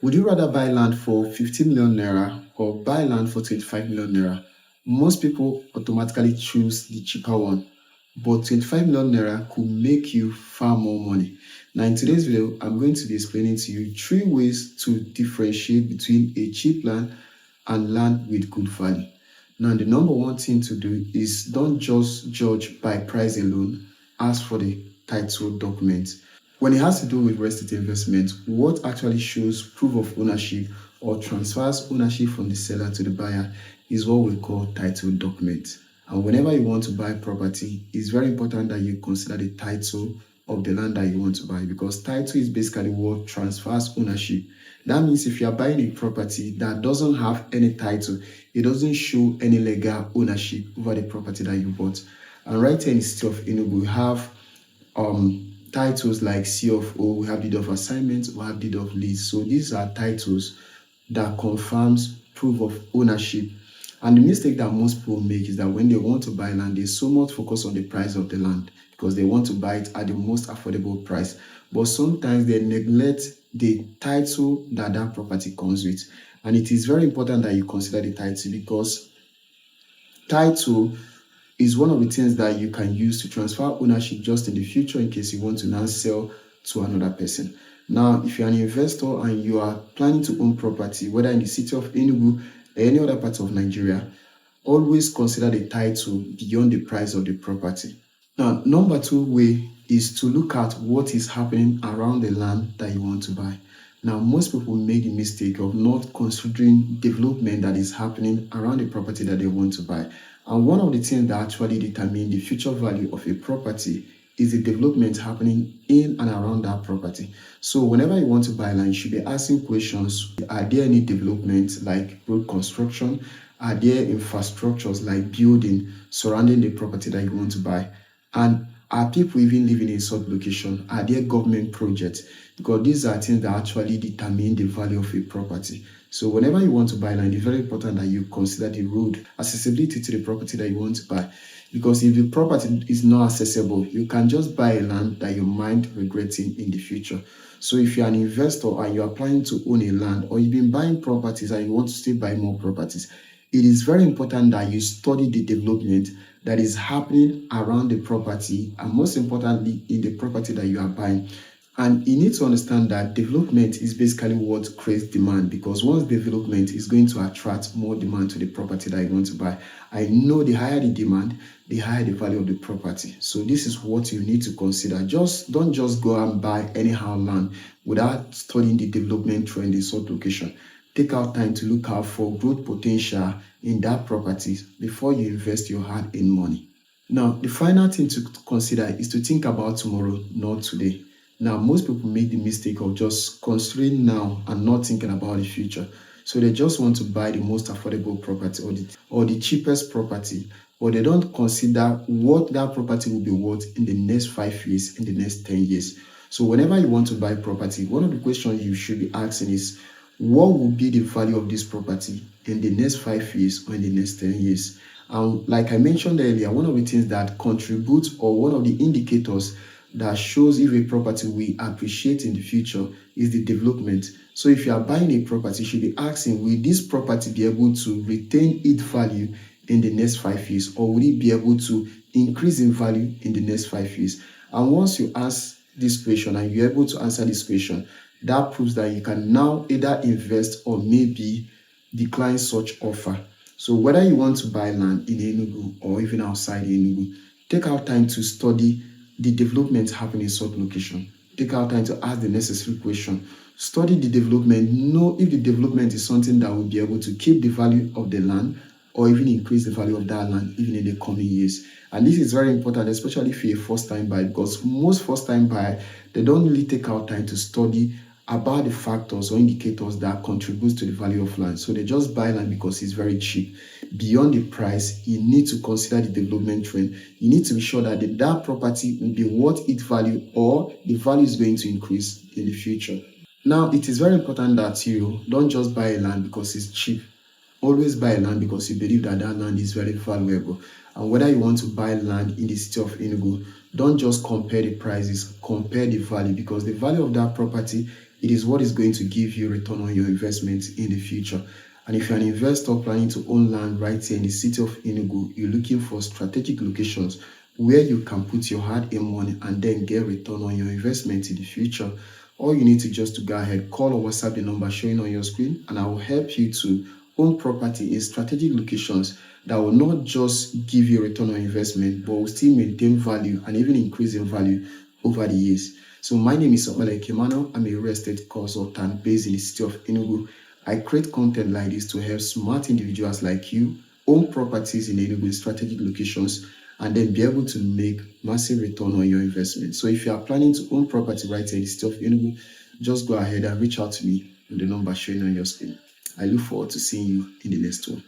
Would you rather buy land for 50 million naira or buy land for 25 million naira? Most people automatically choose the cheaper one, but 25 million naira could make you far more money. Now, in today's video, I'm going to be explaining to you three ways to differentiate between a cheap land and land with good value. Now, the number one thing to do is don't just judge by price alone, ask for the title document. When it has to do with real estate investment, what actually shows proof of ownership or transfers ownership from the seller to the buyer is what we call title document. And whenever you want to buy property, it's very important that you consider the title of the land that you want to buy, because title is basically what transfers ownership. That means if you are buying a property that doesn't have any title, it doesn't show any legal ownership over the property that you bought. And right here in the city of Enugu, we have titles like C of O, we have deed of assignment, we have deed of lease. So these are titles that confirms proof of ownership. And the mistake that most people make is that when they want to buy land, they so much focus on the price of the land because they want to buy it at the most affordable price. But sometimes they neglect the title that that property comes with. And it is very important that you consider the title, because title is one of the things that you can use to transfer ownership just in the future in case you want to now sell to another person. Now, if you're an investor and you are planning to own property, whether in the city of Enugu or any other part of Nigeria, always consider the title beyond the price of the property. Now, number two way is to look at what is happening around the land that you want to buy. Now, most people make the mistake of not considering development that is happening around the property that they want to buy. And one of the things that actually determine the future value of a property is the development happening in and around that property. So whenever you want to buy land, you should be asking questions. Are there any developments like road construction? Are there infrastructures like building surrounding the property that you want to buy? And are people even living in such location? Are there government projects? Because these are things that actually determine the value of a property. So whenever you want to buy land, it's very important that you consider the road accessibility to the property that you want to buy. Because if the property is not accessible, you can just buy a land that you might regretting in the future. So if you're an investor and you are planning to own a land, or you've been buying properties and you want to still buy more properties, it is very important that you study the development that is happening around the property, and most importantly in the property that you are buying. And you need to understand that development is basically what creates demand, because once development is going to attract more demand to the property that you want to buy. I know the higher the demand, the higher the value of the property. So this is what you need to consider. Don't just go and buy anyhow land without studying the development trend in such location. Take out time to look out for growth potential in that property before you invest your hard-earned money. Now, the final thing to consider is to think about tomorrow, not today. Now, most people make the mistake of just considering now and not thinking about the future. So they just want to buy the most affordable property or the cheapest property, but they don't consider what that property will be worth in the next 5 years, in the next 10 years. So whenever you want to buy property, one of the questions you should be asking is, what will be the value of this property in the next 5 years or in the next 10 years? And like I mentioned earlier, one of the things that contributes, or one of the indicators that shows if a property will appreciate in the future, is the development. So if you are buying a property, you should be asking, will this property be able to retain its value in the next 5 years, or will it be able to increase in value in the next 5 years? And once you ask this question and you're able to answer this question, that proves that you can now either invest or maybe decline such offer. So whether you want to buy land in Enugu or even outside Enugu, take out time to study the development happening in such location. Take out time to ask the necessary question. Study the development. Know if the development is something that will be able to keep the value of the land or even increase the value of that land even in the coming years. And this is very important, especially if you're a first-time buyer, because most first-time buyers, they don't really take out time to study about the factors or indicators that contributes to the value of land. So they just buy land because it's very cheap. Beyond the price, you need to consider the development trend. You need to be sure that that property will be worth its value, or the value is going to increase in the future. Now, it is very important that you don't just buy a land because it's cheap. Always buy land because you believe that that land is very valuable. And whether you want to buy land in the city of Enugu, don't just compare the prices, compare the value, because the value of that property It is what is going to give you return on your investment in the future. And if you're an investor planning to own land right here in the city of Enugu, you're looking for strategic locations where you can put your hard-earned money and then get return on your investment in the future. All you need to just to go ahead, call or WhatsApp the number showing on your screen, and I will help you to own property in strategic locations that will not just give you a return on investment, but will still maintain value and even increase in value over the years. So my name is Obale Kemano. I'm a real estate consultant based in the city of Enugu. I create content like this to help smart individuals like you own properties in Enugu strategic locations and then be able to make massive return on your investment. So if you are planning to own property right here in the city of Enugu, just go ahead and reach out to me on the number showing on your screen. I look forward to seeing you in the next one.